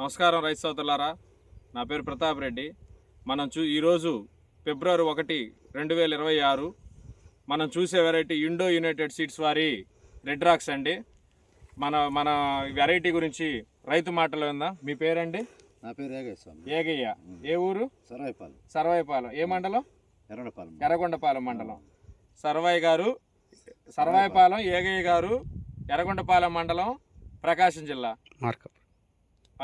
నమస్కారం రైతు సోదరులారా, నా పేరు ప్రతాప్ రెడ్డి. ఈరోజు ఫిబ్రవరి 1, 2026 మనం చూసే వెరైటీ ఇండో యునైటెడ్ సీడ్స్ వారి రెడ్ రాక్స్ అండి. మన వెరైటీ గురించి రైతు మాటలు విందాం. మీ పేరండి? నా పేరు ఏగయ్య. ఏ ఊరు? సర్వాయిపాలెం. ఏ మండలం? ఎర్రగొండపాలెం మండలం. సర్వాయిపాలెం ఏగయ్య గారు, ఎర్రగొండపాలెం మండలం, ప్రకాశం జిల్లా.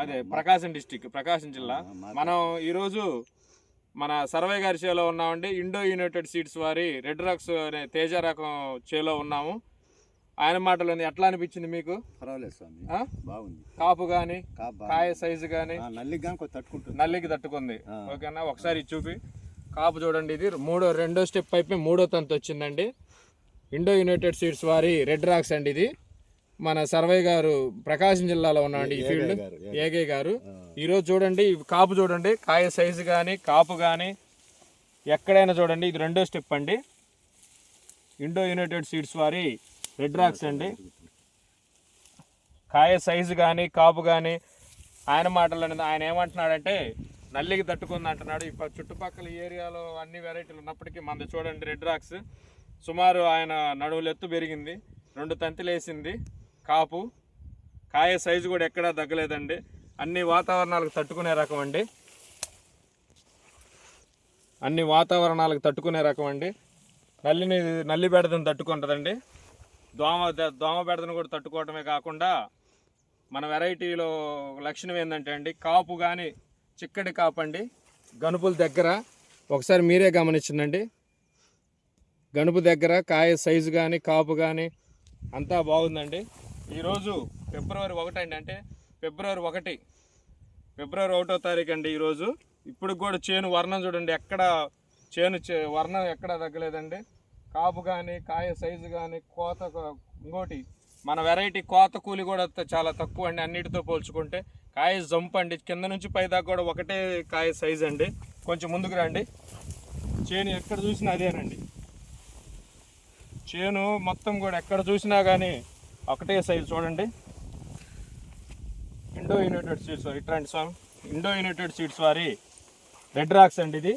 అదే ప్రకాశం డిస్టిక్, ప్రకాశం జిల్లా. మనం ఈరోజు మన సర్వే గారి చేలో ఉన్నామండి. ఇండో యునైటెడ్ సీడ్స్ వారి రెడ్ రాక్స్ అనే తేజ రకం చేలో ఉన్నాము. ఆయన మాటలు ఎట్లా అనిపించింది మీకు? పర్వాలేదు స్వామి, బాగుంది. కాపు కానీ కాయ సైజు కానీ నల్లికి తట్టుకుంది. ఓకేనా? ఒకసారి చూపి కాపు చూడండి. ఇది రెండో స్టెప్ అయిపోయి మూడో తంతు వచ్చిందండి. ఇండో యునైటెడ్ సీడ్స్ వారి రెడ్ రాక్స్ అండి. ఇది మన సర్వే గారు ప్రకాశం జిల్లాలో ఉన్నామండి. ఈ ఫీల్డ్ ఏగే గారు. ఈరోజు చూడండి కాపు చూడండి, కాయ సైజు కానీ కాపు కానీ ఎక్కడైనా చూడండి. ఇది రెండో స్టెప్ అండి. ఇండో యునైటెడ్ సీడ్స్ వారి రెడ్ రాక్స్ అండి. కాయ సైజు కానీ కాపు కానీ ఆయన మాటలు ఆయన ఏమంటున్నాడంటే నల్లికి తట్టుకుంది అంటున్నాడు. ఇప్పుడు చుట్టుపక్కల ఏరియాలో అన్ని వెరైటీలు ఉన్నప్పటికీ మనది చూడండి రెడ్ రాక్స్ సుమారు ఆయన నడువులు ఎత్తు పెరిగింది, 2 తంతులు వేసింది. కాపు కాయ సైజు కూడా ఎక్కడా తగ్గలేదండి. అన్ని వాతావరణాలకు తట్టుకునే రకం అండి. అన్ని వాతావరణాలకు తట్టుకునే రకం అండి. నల్లి బెడదను తట్టుకుంటుందండి. దోమ బెడదను కూడా తట్టుకోవటమే కాకుండా మన వెరైటీలో లక్షణం ఏంటంటే అండి, కాపు కానీ చిక్కటి కాపు అండి. గనుపుల దగ్గర ఒకసారి మీరే గమనించండి. గనుపు దగ్గర కాయ సైజు కానీ కాపు కానీ అంతా బాగుందండి. ఈరోజు ఫిబ్రవరి 1 అండి. అంటే ఫిబ్రవరి 1వ తారీఖు అండి ఈరోజు. ఇప్పుడు కూడా చేను వర్ణం చూడండి, ఎక్కడ వర్ణం ఎక్కడ తగ్గలేదండి. కాపు కానీ కాయ సైజు కానీ కోత, ఇంకోటి మన వెరైటీ కోత కూలి కూడా చాలా తక్కువ అండి అన్నిటితో పోల్చుకుంటే. కాయ జంప్ అండి, కింద నుంచి పై దాకా కూడా ఒకటే కాయ సైజు అండి. కొంచెం ముందుకు రండి. చేను ఎక్కడ చూసినా అదేనండి. చేను మొత్తం కూడా ఎక్కడ చూసినా కానీ ఒకటే సైజు చూడండి. ఇండో యునైటెడ్ సీడ్స్ వారి ఇట్లాంటి స్వామి ఇండో యునైటెడ్ సీడ్స్ వారి రెడ్ రాక్స్ అండి. ఇది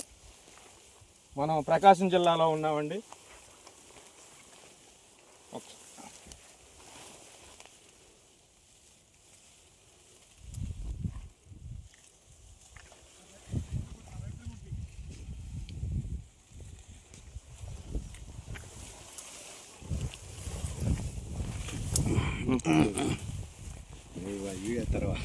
మనం ప్రకాశం జిల్లాలో ఉన్నామండి. తర్వాత